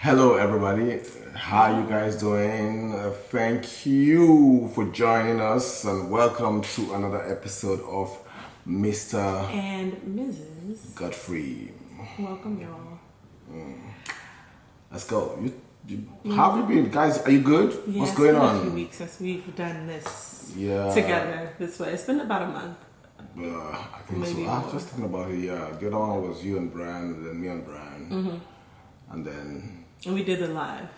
Hello, everybody. How you guys doing? Thank you for joining us, and welcome to another episode of Mr. and Mrs. Godfrey. Welcome, y'all. Let's go. How have you been, guys? Are you good? Yeah, What's going on? It's been a few weeks since we've done this together this way. It's been about a month. I think Maybe so. I more. was just thinking about it. Yeah, the other one was you and Brian, then me and Brian, and then. And we did the live.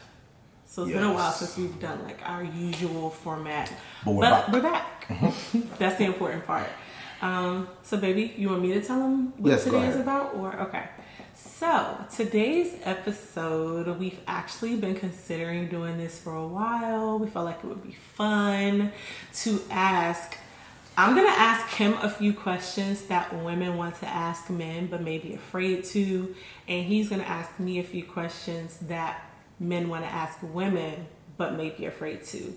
So it's been a while Yes. since we've done like our usual format. But we're back. That's the important part. So baby, you want me to tell them what Yes, go today is ahead. about? Or okay. So today's episode, we've actually been considering doing this for a while. We felt like it would be fun to ask. I'm going to ask him a few questions that women want to ask men but may be afraid to. And he's going to ask me a few questions that men want to ask women but may be afraid to.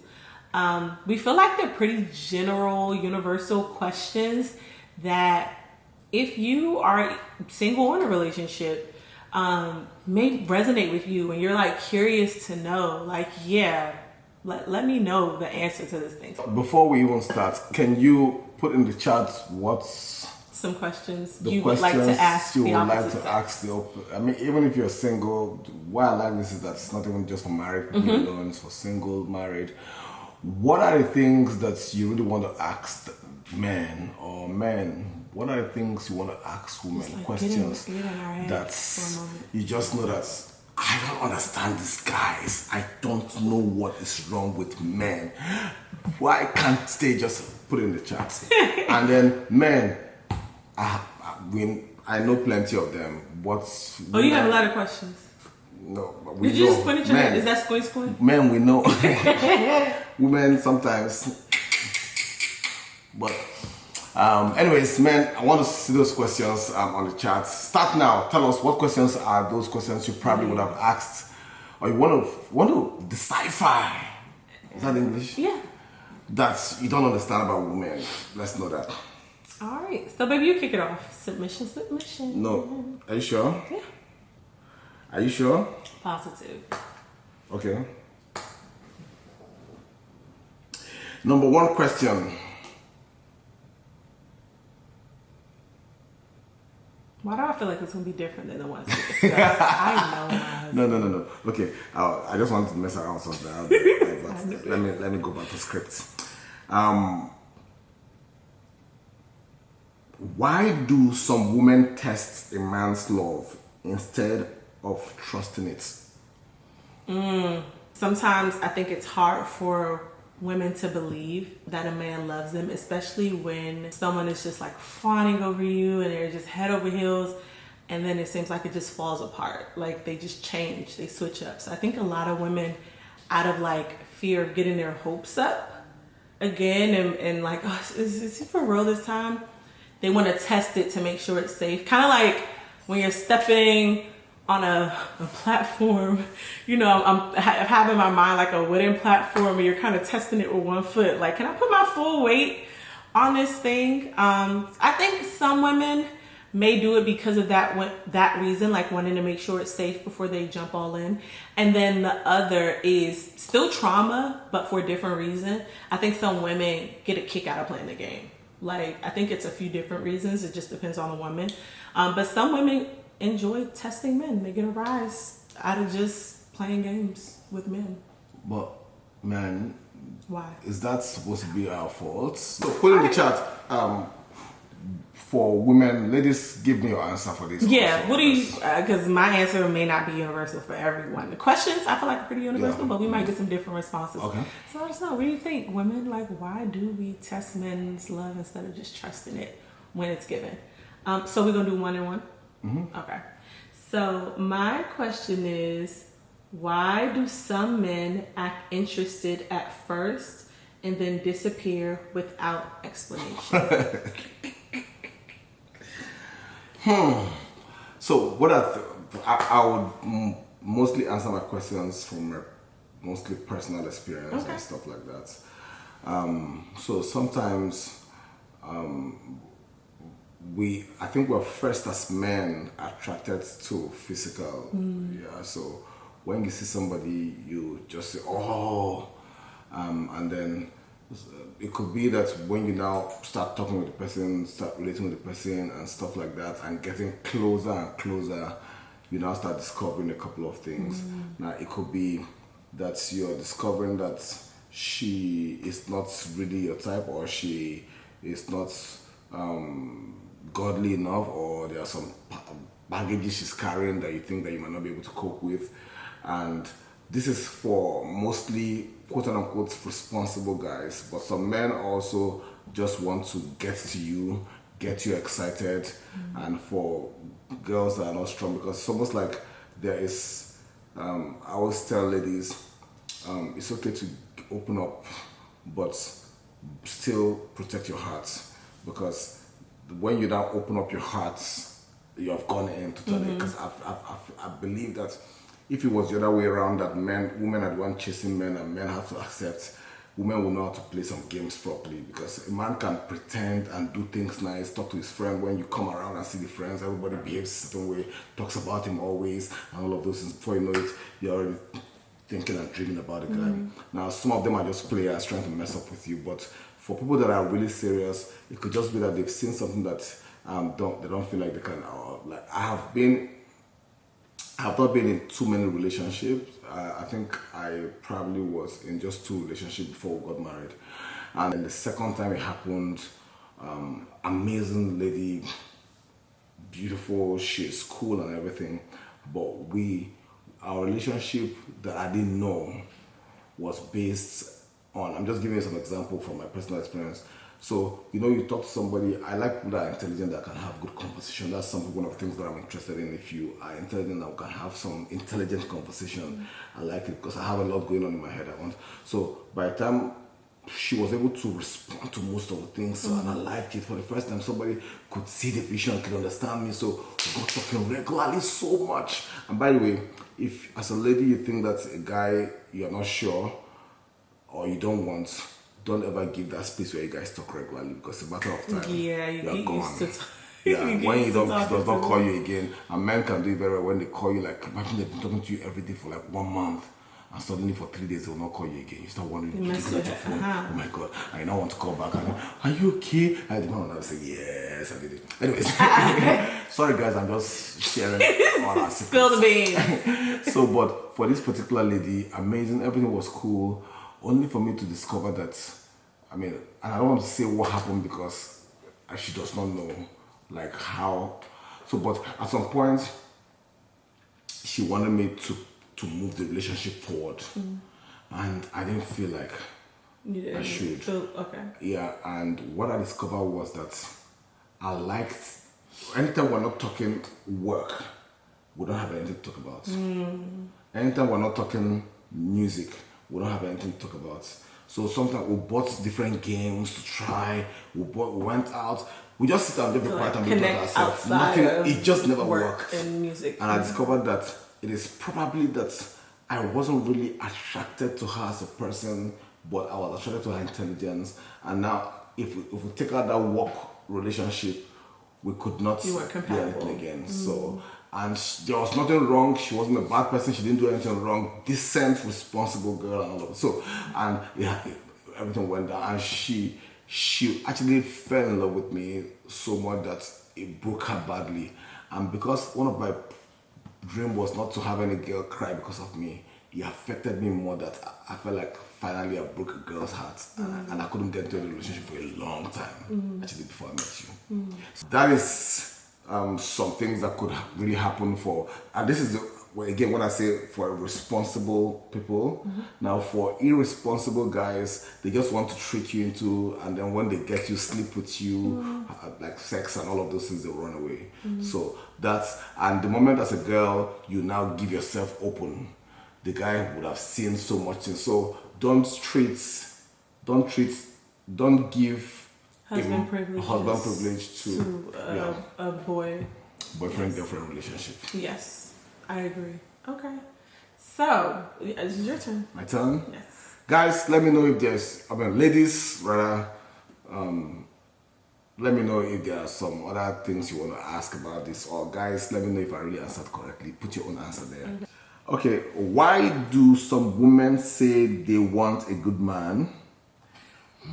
We feel like they're pretty general, universal questions that if you are single or in a relationship, may resonate with you and you're like curious to know, like, yeah, let me know the answer to this thing. Before we even start, can you put in the chat what's Some questions the you questions would like to ask you the would like opposite to sex? ask the I mean, even if you're single, why I like this is that it's not even just for married people alone, it's for single, married. What are the things that you really want to ask men or men? What are the things you want to ask women? Like, questions get in our head that for a moment. you just know that I don't understand these guys. I don't know what is wrong with men. Why can't they just put it in the chat? And then men, I know plenty of them. What's Oh, you have a lot of questions. No, but we Did you know just point at your head? Is that squint? men, we know. Women sometimes. But anyways, men, I want to see those questions on the chat. Start now. Tell us what questions are those questions you probably would have asked, or you want to decipher. Is that English? Yeah. That you don't understand about women. Let's know that. All right. So, baby, you kick it off. Submission. No. Are you sure? Yeah. Are you sure? Positive. Okay. Number one question. Why do I feel like it's going to be different than the ones we discussed? I know my husband. No. Okay, I just wanted to mess around with something. But let me go back to script. Why do some women test a man's love instead of trusting it? Sometimes I think it's hard for women to believe that a man loves them, especially when someone is just like fawning over you and they're just head over heels, and then it seems like it just falls apart. Like they just change, they switch up. So I think a lot of women, out of like fear of getting their hopes up again and like, oh, is he for real this time? They want to test it to make sure it's safe. Kind of like when you're stepping on a platform, you know, I'm having my mind like a wooden platform and you're kind of testing it with one foot. Like, can I put my full weight on this thing? I think some women may do it because of that reason, like wanting to make sure it's safe before they jump all in. And then the other is still trauma, but for a different reason. I think some women get a kick out of playing the game. Like, I think it's a few different reasons. It just depends on the woman. But some women enjoy testing men. They get a rise out of just playing games with men. But man, Why? is that supposed to be our fault? So put in the chat for women, ladies, give me your answer for this. Yeah, also. what do you, because my answer may not be universal for everyone. The questions I feel like are pretty universal, but we might get some different responses. Okay. So I just know, what do you think? Women, like, why do we test men's love instead of just trusting it when it's given? So we're going to do one and one? Mm-hmm. Okay. So my question is, why do some men act interested at first and then disappear without explanation? So what I would mostly answer my questions from mostly personal experience and stuff like that. So sometimes I think we're first as men attracted to physical. Yeah, so when you see somebody, you just say, oh, and then it could be that when you now start talking with the person, start relating with the person and stuff like that, and getting closer and closer, you now start discovering a couple of things. Now it could be that you're discovering that she is not really your type, or she is not godly enough, or there are some baggages she's carrying that you think that you might not be able to cope with. And this is for mostly quote unquote responsible guys, but some men also just want to get to you, get you excited. And for girls that are not strong, because it's almost like there is I always tell ladies, it's okay to open up, but still protect your heart, because when you now open up your heart, you have gone in totally. Because I believe that if it was the other way around, that women are the one chasing men and men have to accept, women will know how to play some games properly. Because a man can pretend and do things nice, talk to his friend. When you come around and see the friends, everybody behaves a certain way, talks about him always, and all of those things. Before you know it, you're already thinking and dreaming about the guy. Now, some of them are just players trying to mess up with you, but for people that are really serious, it could just be that they've seen something that they don't feel like they can. Like I have not been in too many relationships. I think I probably was in just 2 relationships before we got married. And then the second time it happened, amazing lady, beautiful, she's cool and everything. But our relationship that I didn't know was based on, I'm just giving you some example from my personal experience. So, you talk to somebody, I like people that are intelligent, that can have good conversation. That's one of the things that I'm interested in. If you are intelligent and can have some intelligent conversation, I like it because I have a lot going on in my head. So by the time she was able to respond to most of the things, and I liked it. For the first time, somebody could see the vision, could understand me. So we got talking regularly so much. And by the way, if as a lady you think that a guy you're not sure or you don't want, don't ever give that space where you guys talk regularly, because it's a matter of time. Yeah, you get used to when he does not call you again, and men can do it very well when they call you. Like, imagine they've been talking to you every day for like 1 month, and suddenly for 3 days they will not call you again. You start wondering, you look at your phone, oh my god, I now want to call back. Are you okay? I did not say yes, I did it. Anyways, sorry guys, I'm just sharing all our secrets. Spill the beans. So, but for this particular lady, amazing, everything was cool. Only for me to discover that, and I don't want to say what happened because she does not know, like how. So, but at some point, she wanted me to move the relationship forward, and I didn't feel like I should. Okay. Yeah, and what I discovered was that I liked, anytime we're not talking work, we don't have anything to talk about. Anytime we're not talking music, we don't have anything to talk about. So sometimes we bought different games to try. We went out. We just sit and live the quiet and be with ourselves. Nothing. It just never worked. And music. And I discovered that it is probably that I wasn't really attracted to her as a person, but I was attracted to her intelligence. And now, if we take out that work relationship, we could not do anything again. So. And there was nothing wrong. She wasn't a bad person. She didn't do anything wrong. Decent, responsible girl and all of it. So, and everything went down. And she actually fell in love with me so much that it broke her badly. And because one of my dream was not to have any girl cry because of me, it affected me more that I felt like finally I broke a girl's heart. And I couldn't get into a relationship for a long time, actually, before I met you. So that is some things that could really happen for, and this is again when I say for responsible people. Now for irresponsible guys, they just want to trick you into, and then when they get you, sleep with you, like sex and all of those things, they'll run away. So and the moment as a girl you now give yourself open, the guy would have seen so much things. So don't give husband privilege to a boyfriend girlfriend relationship. Yes, I agree. Okay, so it's your turn. My turn. Yes, guys, let me know if there's, ladies rather, let me know if there are some other things you want to ask about this, or guys, let me know if I really answered correctly. Put your own answer there. Okay, why do some women say they want a good man,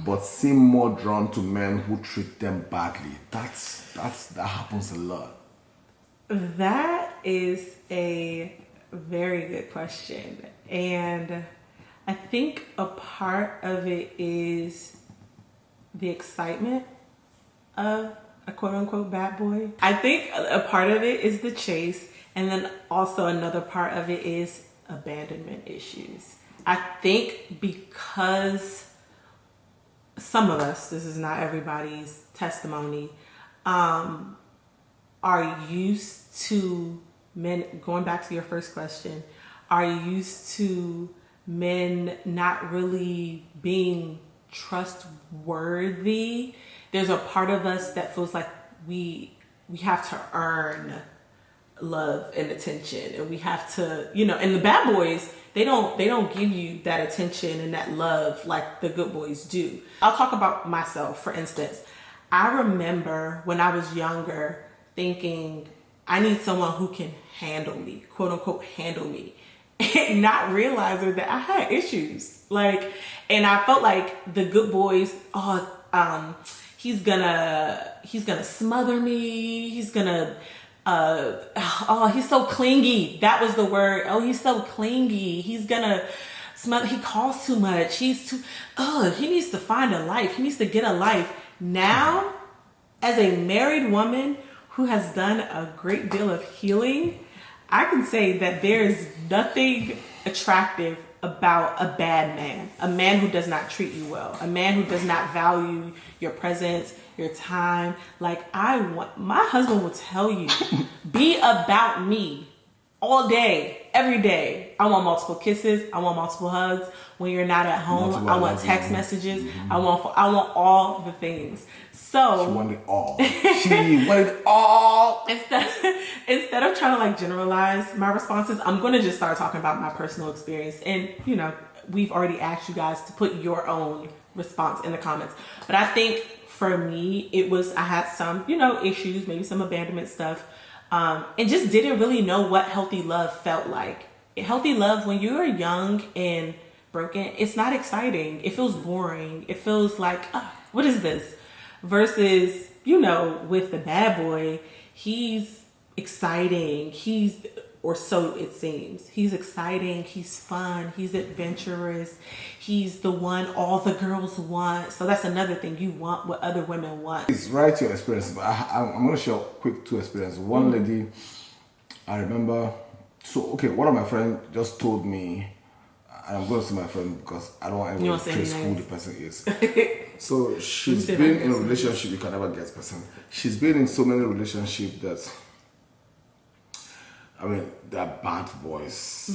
but seem more drawn to men who treat them badly? That happens a lot. That is a very good question. And I think a part of it is the excitement of a quote unquote bad boy. I think a part of it is the chase, and then also another part of it is abandonment issues. I think because some of us, this is not everybody's testimony, are used to men, going back to your first question, are used to men not really being trustworthy. There's a part of us that feels like we have to earn love and attention, and we have to, and the bad boys, they don't give you that attention and that love like the good boys do. I'll talk about myself, for instance. I remember when I was younger thinking, I need someone who can handle me, quote unquote, handle me, and not realizing that I had issues. And I felt like the good boys, he's gonna smother me. He's gonna, he's so clingy. That was the word. Oh, he's so clingy. He's gonna smother. He calls too much. He needs to find a life. He needs to get a life. Now, as a married woman who has done a great deal of healing, I can say that there is nothing attractive about a bad man, a man who does not treat you well, a man who does not value your presence, your time. My husband will tell you, be about me all day, every day. I want multiple kisses. I want multiple hugs. When you're not at home, I want text messages. I want all the things. So she wanted it all. She wanted it all. Instead of trying to generalize my responses, I'm going to just start talking about my personal experience. And, we've already asked you guys to put your own response in the comments. But I think for me, I had some, issues, maybe some abandonment stuff, and just didn't really know what healthy love felt like. Healthy love, when you're young and broken, it's not exciting. It feels boring. It feels like, what is this? Versus, with the bad boy, he's exciting. Or so it seems. He's exciting. He's fun. He's adventurous. He's the one all the girls want. So that's another thing. You want what other women want. It's right to your experience, but I'm going to share quick two experiences. One lady, I remember, one of my friends just told me, and I'm going to say my friend because I don't want anyone to trace who the person is. So she's been in a relationship, you can never guess person. She's been in so many relationships that, they're bad boys.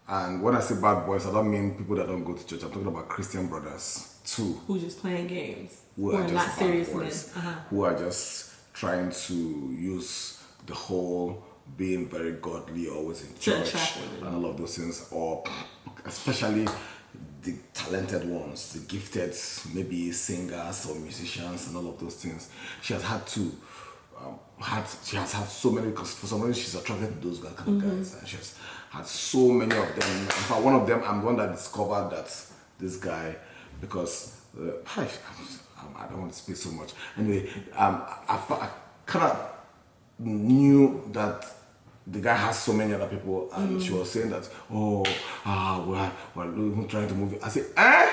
And when I say bad boys, I don't mean people that don't go to church. I'm talking about Christian brothers too. Who just playing games. Who are not serious men. Who are just trying to use the whole being very godly, always in church, and all of those things, or especially the talented ones, the gifted, maybe singers or musicians and all of those things. She has had to, she has had so many, because for some reason she's attracted to those kind of guys, and she has had so many of them. In fact, one of them, I'm the one that discovered that this guy, because, I don't want to speak so much. Anyway, I kind of knew that the guy has so many other people, and she was saying that, we're trying to move it. I said, eh?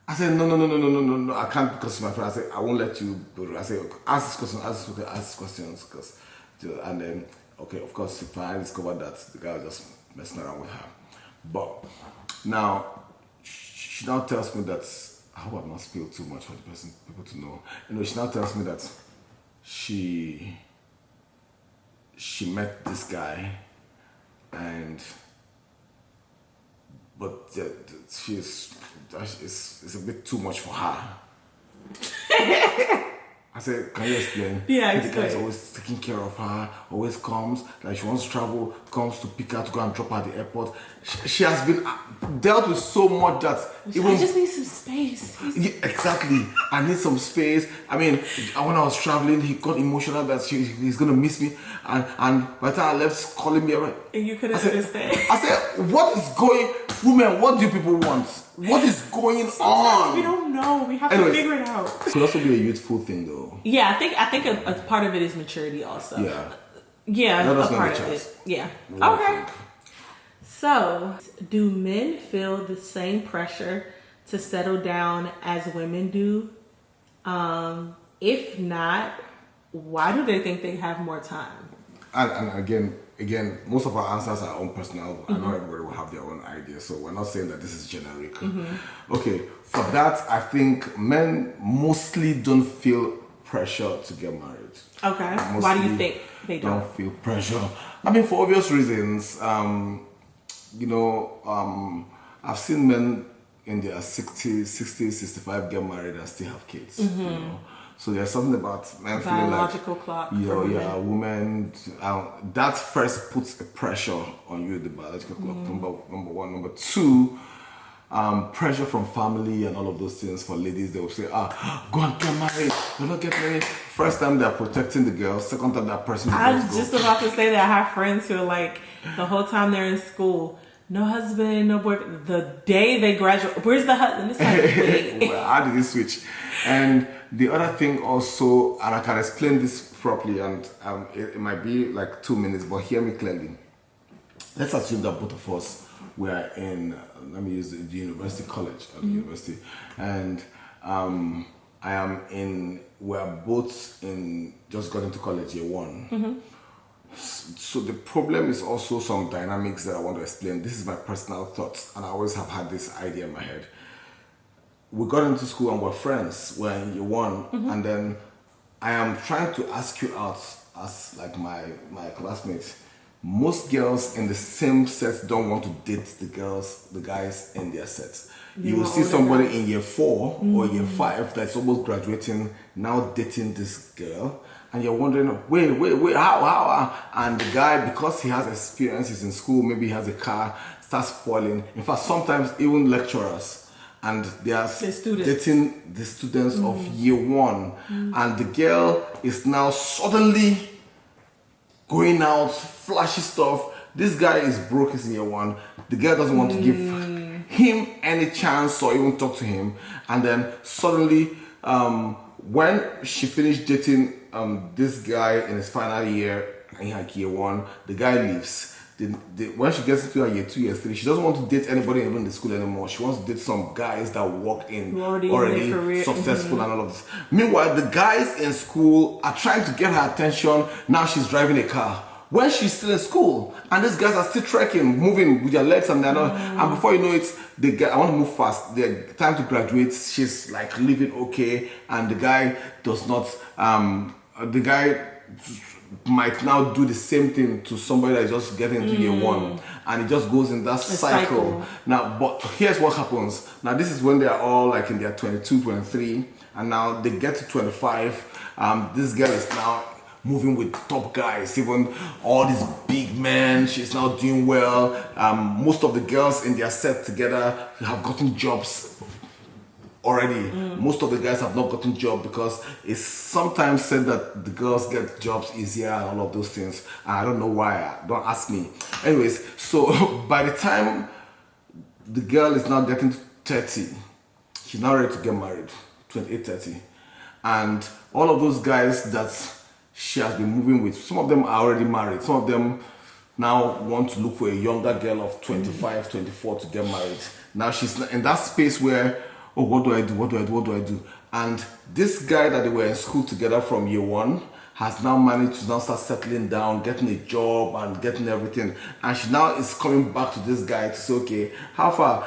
I said, no, I can't, because my friend. I said, I won't let you go. I said, ask this questions, because, and then, okay, of course, if I discovered that the guy was just messing around with her. But now, she now tells me that, I hope I've not spilled too much for the people to know. She now tells me that she met this guy, but it's a bit too much for her. I said, can you explain? Yeah, The guy is explain. always taking care of her, always comes, like she wants to travel, comes to pick her to go and drop her at the airport. She has been dealt with so much that I just need some space. yeah, exactly. I need some space. I mean, when I was traveling, he got emotional that he's gonna miss me, and by the time I left, calling me around. And you couldn't understand. I said, what is going, women? What do people want? What is going on? We don't know. We have Anyways, to figure it out. It could also be a youthful thing, though. Yeah, I think a part of it is maturity also. Yeah. Yeah, Let a us know part the of chats. it. Yeah. What do you Okay. think? So, do men feel the same pressure to settle down as women do? If not, why do they think they have more time? And again, most of our answers are own personal. I know everybody will have their own ideas, so we're not saying that this is generic. Okay, for that, I think men mostly don't feel pressure to get married. Okay. Why do you think they don't? Feel pressure? I mean, for obvious reasons. I've seen men in their 60, 65 get married and still have kids. You know? So there's something about men feeling like Biological clock. for women. women. That first puts a pressure on you, the biological clock. Number one. Number two, pressure from family and all of those things for ladies. They will say, go and get married. You're not get married. First time they're protecting the girl. Second time that person. I was just about to say that I have friends who are like, the whole time they're in school, no husband, no boyfriend. The day they graduate, where's the husband? It's like, wait. Well, how did it switch? And the other thing also, and I can explain this properly, and it might be like 2 minutes, but hear me clearly. Let's assume that both of us were in, let me use the university college at the university, and we're both in, just got into college year one. So the problem is also some dynamics that I want to explain. This is my personal thoughts, and I always have had this idea in my head. We got into school and we're friends. We're in year one, and then I am trying to ask you out as like my classmates. Most girls in the same set don't want to date the guys in their sets. You will see somebody in year 4 or year 5 that's almost graduating now dating this girl. And you're wondering, wait, how? And the guy, because he has experience, he's in school, maybe he has a car, starts spoiling. In fact, sometimes even lecturers, and they are dating the students of year 1. And the girl is now suddenly going out, flashy stuff. This guy is broke, he's in year 1. The girl doesn't want to give him any chance or even talk to him. And then suddenly, when she finished dating this guy in his final year, in like year 1, the guy leaves. When she gets into her year 2, year 3, she doesn't want to date anybody even in the school anymore. She wants to date some guys that work in already successful and all of this. Meanwhile, the guys in school are trying to get her attention. Now she's driving a car when she's still in school, and these guys are still trekking, moving with their legs, and they're not. And before you know it, the guy, I want to move fast. The time to graduate, she's like living okay, and the guy does not. The guy might now do the same thing to somebody that is just getting into year 1, and it just goes in that cycle. Now, but here's what happens. Now, this is when they are all like in their 22, 23, and now they get to 25. This girl is now moving with top guys, even all these big men. She's now doing well. Most of the girls in their set together have gotten jobs already. Most of the guys have not gotten jobs because it's sometimes said that the girls get jobs easier and all of those things. And I don't know why. Don't ask me. Anyways, so by the time the girl is now getting to 30, she's now ready to get married, 28, 30. And all of those guys that she has been moving with, some of them are already married. Some of them now want to look for a younger girl of 25, 24 to get married. Now she's in that space where, oh, what do I do? And this guy that they were in school together from year 1 has now managed to now start settling down, getting a job and getting everything. And she now is coming back to this guy to say, okay, how far?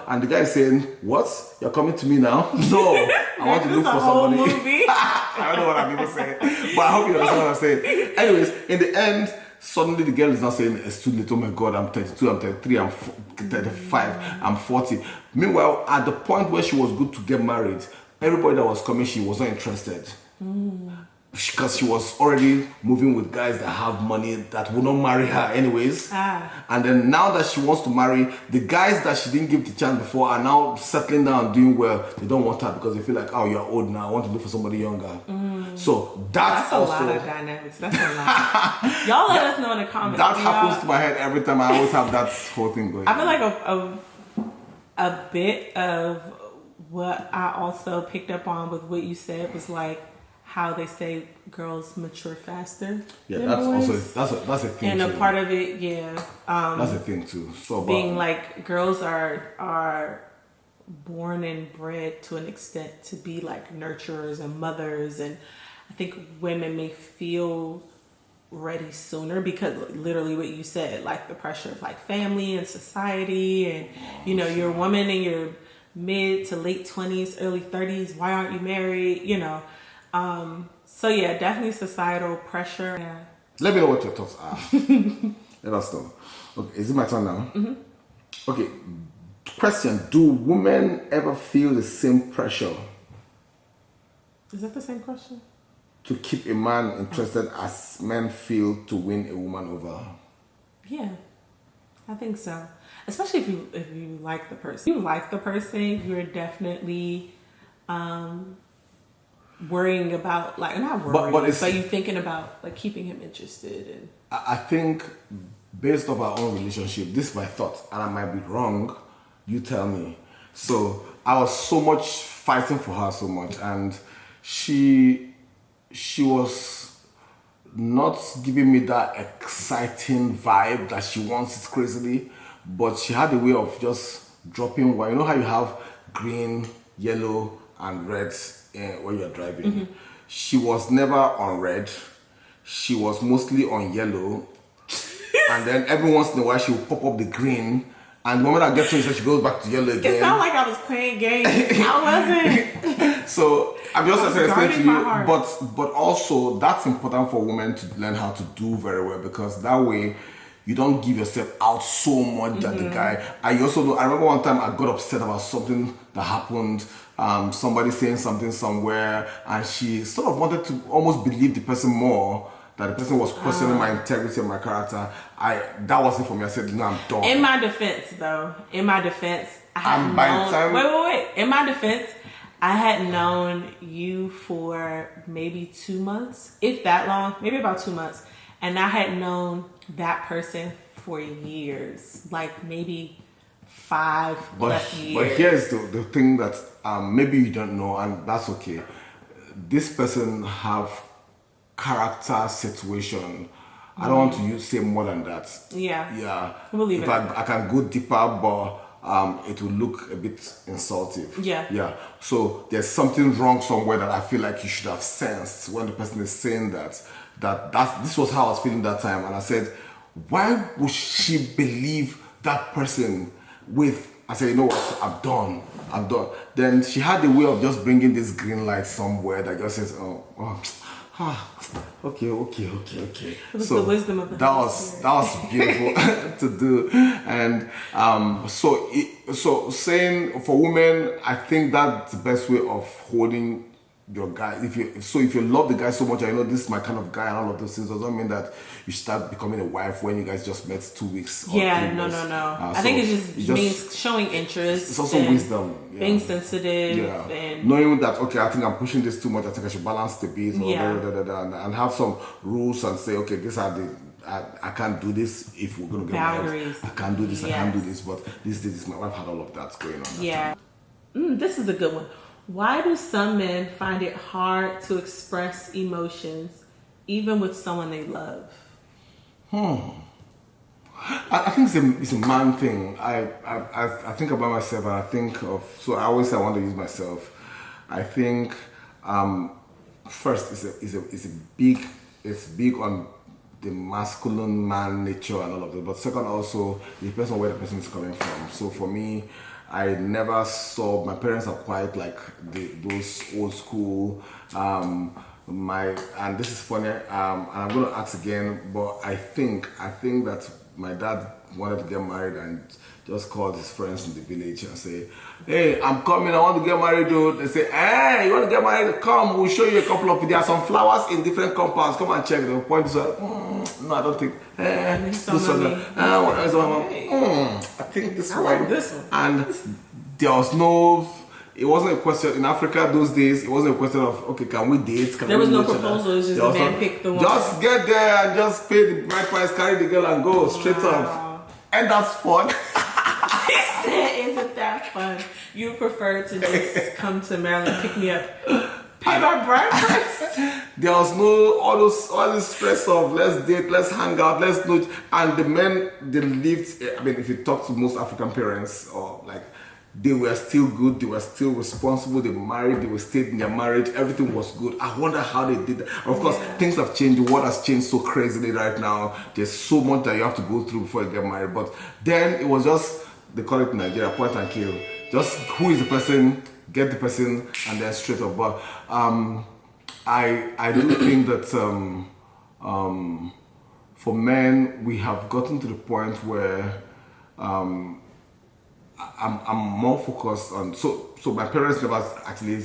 And the guy is saying, what? You're coming to me now? No, I want to look for somebody. I don't know what I'm even saying, but I hope you understand what I'm saying. Anyways, in the end, suddenly the girl is not saying it's too late. Oh my God, I'm 32, I'm 33, I'm 35, I'm 40. Meanwhile, at the point where she was good to get married, everybody that was coming, she was not interested. Because she was already moving with guys that have money that will not marry her anyways. And then now that she wants to marry, the guys that she didn't give the chance before are now settling down and doing well. They don't want her because they feel like, oh, you're old now. I want to look for somebody younger. So that's a also, lot of dynamics. That's a lot. Y'all let us know in the comments. That happens to my head every time. I always have that whole thing going. I feel like a bit of what I also picked up on with what you said was like how they say girls mature faster. Yeah, that's also that's a thing. And too. a part of it, that's a thing too. So being like girls are born and bred to an extent to be like nurturers and mothers, and I think women may feel ready sooner because literally what you said, like the pressure of like family and society, and you know, you're a woman in your mid to late 20s, early 30s, why aren't you married, you know? So yeah, definitely societal pressure. Yeah. Let me know what your thoughts are. Let us know. Okay, is it my turn now? Mm-hmm. Okay, question, do women ever feel the same pressure? Is that the same question? To keep a man interested as men feel to win a woman over? Yeah, I think so. Especially if you like the person. If you like the person, you're definitely worrying about, like, not worrying, but you're thinking about like keeping him interested. And I think based off our own relationship, this is my thought, and I might be wrong, you tell me. So I was so much fighting for her so much, and she was not giving me that exciting vibe that she wants it crazily, but she had a way of just dropping one. You know how you have green, yellow, and red when you're driving? Mm-hmm. She was never on red. She was mostly on yellow. And then every once in a while she would pop up the green. And the moment I get to it, she goes back to yellow again. It sounded like I was playing games. I wasn't. So I'm just explaining to you, but also that's important for women to learn how to do very well, because that way you don't give yourself out so much that the guy. I remember one time I got upset about something that happened. Somebody saying something somewhere, and she sort of wanted to almost believe the person more. That the person was questioning my integrity and my character. That wasn't for me. I said, no, I'm done. In my defense, I had known. Wait. In my defense, I had known you for maybe 2 months, if that long, maybe about 2 months, and I had known that person for years, like maybe 5 plus years. But here's the thing that maybe you don't know, and that's okay. This person have character situation. I don't want to say more than that. Yeah. We'll leave it. I can go deeper, but it will look a bit insultive. Yeah. So there's something wrong somewhere that I feel like you should have sensed when the person is saying that this was how I was feeling that time. And I said, why would she believe that person I said, you know what, I'm done. Then she had the way of just bringing this green light somewhere that just says, okay. It was the wisdom of the that was beautiful to do, and so saying for women, I think that's the best way of holding your guy. If you love the guy so much, I know this is my kind of guy and all of those things, doesn't mean that you start becoming a wife when you guys just met 2 weeks. No. I think it just means showing interest. It's also wisdom. Being sensitive. And knowing that, okay, I think I'm pushing this too much. I think I should balance the beat and have some rules and say, okay, these are I can't do this if we're going to get boundaries. I can't do this. Yes. I can't do this. But this. My wife had all of that going on. Yeah. This is a good one. Why do some men find it hard to express emotions, even with someone they love? I think it's a man thing. I think about myself, and I think of. So I always say I want to use myself. I think first it's big on the masculine man nature and all of that. But second, also it depends on where the person is coming from. So for me, I never saw, my parents are quite like those old school, and this is funny, and I'm going to ask again, but I think that my dad wanted to get married and just called his friends in the village and say, hey, I'm coming, I want to get married, dude. They say, hey, you want to get married? Come, we'll show you a couple of, there are some flowers in different compounds. Come and check. They'll point this way. No, I don't think. This one. I think this one. Like this one. And there was no, it wasn't a question, in Africa those days, it wasn't a question of, okay, can we date? Can there was we no know each proposal, other? it's just the man picked the one. Just get there and just pay the bride price, carry the girl and go straight up. And that's fun. He said, isn't that fun? You prefer to just come to Maryland, pick me up, pay my bride price? There was no all this stress of let's date, let's hang out, let's know. And the men, they lived. I mean, if you talk to most African parents, or like, they were still good, they were still responsible, they married, they were stayed in their marriage, everything was good. I wonder how they did that. Of course, things have changed, the world has changed so crazily right now. There's so much that you have to go through before you get married. But then it was just, they call it in Nigeria, point and kill. Just who is the person, get the person, and then straight up. But I do think that for men, we have gotten to the point where I'm more focused on, so my parents never actually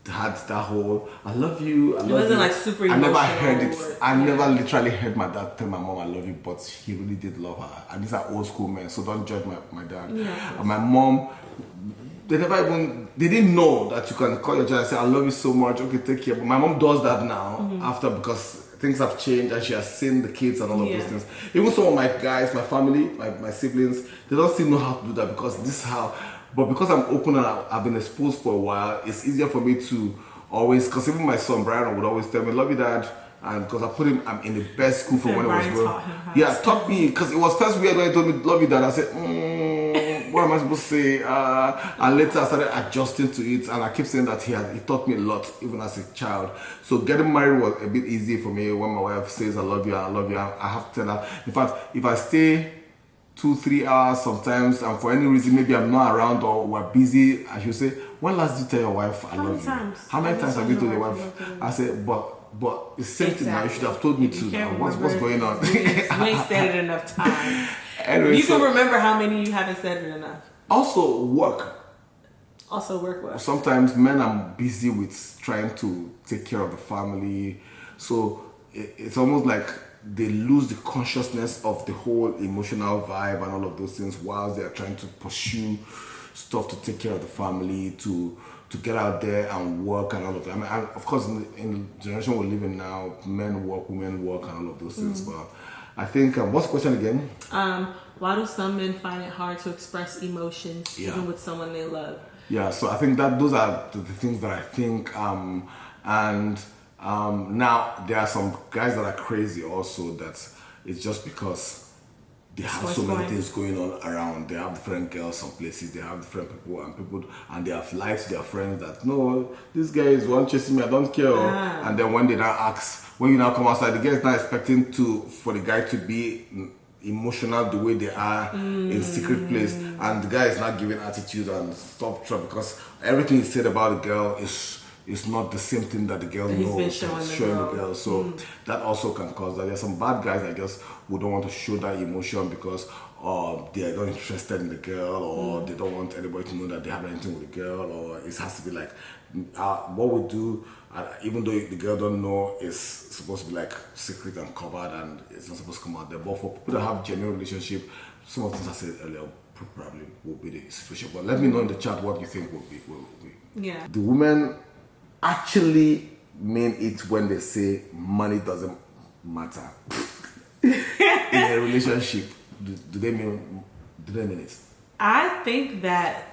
had that whole I love you, I love you. It wasn't like super I emotional. never heard it. I never literally heard my dad tell my mom I love you, but he really did love her. And these are old school men, so don't judge my dad. Yeah, and my mom, they didn't know that you can call your child and say I love you so much, okay, take care. But my mom does that now after, because things have changed and she has seen the kids and all of those things. Even some of my guys, my family, my siblings, they don't still know how to do that because this is how. But because I'm open and I've been exposed for a while, it's easier for me to always, because even my son Brian would always tell me, love you, dad. And because I put him, I'm in the best school from when I was growing. Yeah, taught me, because it was first weird when he told me, love you, dad. I said, what am I supposed to say? And later I started adjusting to it, and I keep saying that he taught me a lot, even as a child. So getting married was a bit easy for me. When my wife says I love you, I have to tell her. In fact, if I stay 2-3 hours sometimes, and for any reason maybe I'm not around or we're busy, I should say, when last did you tell your wife I love you? How many times have you told your wife? I said, but the same thing now, you should have told me too. What's going on? You ain't said it enough times. Anyway, you can remember how many you haven't said it enough. Also work well. Sometimes men are busy with trying to take care of the family, so it's almost like they lose the consciousness of the whole emotional vibe and all of those things whilst they are trying to pursue stuff to take care of the family, to get out there and work and all of that. I mean, of course, in the generation we're living now, men work, women work, and all of those things. But I think, what's the question again? Why do some men find it hard to express emotions even with someone they love? Yeah, so I think that those are the things that I think, now there are some guys that are crazy also, that it's just because they have so many things going on around. They have different girls some places, they have different people, and they have lied to their friends that, no, this guy is one chasing me, I don't care. And then when they now ask, when you now come outside, the guy is not expecting for the guy to be emotional the way they are in secret place, and the guy is not giving attitude and stuff because everything he said about the girl is not the same thing that the girl knows, showing the girl. So that also can cause that. There's some bad guys, I guess, who don't want to show that emotion because they are not interested in the girl, or they don't want anybody to know that they have anything with the girl, or it has to be like what we do, even though the girl don't know, is supposed to be like secret and covered, and it's not supposed to come out there. But for people that have genuine relationship, some of the things I said earlier probably will be the situation. But let me know in the chat what you think will be. Yeah. The women actually mean it when they say money doesn't matter in a relationship. Do they mean it? I think that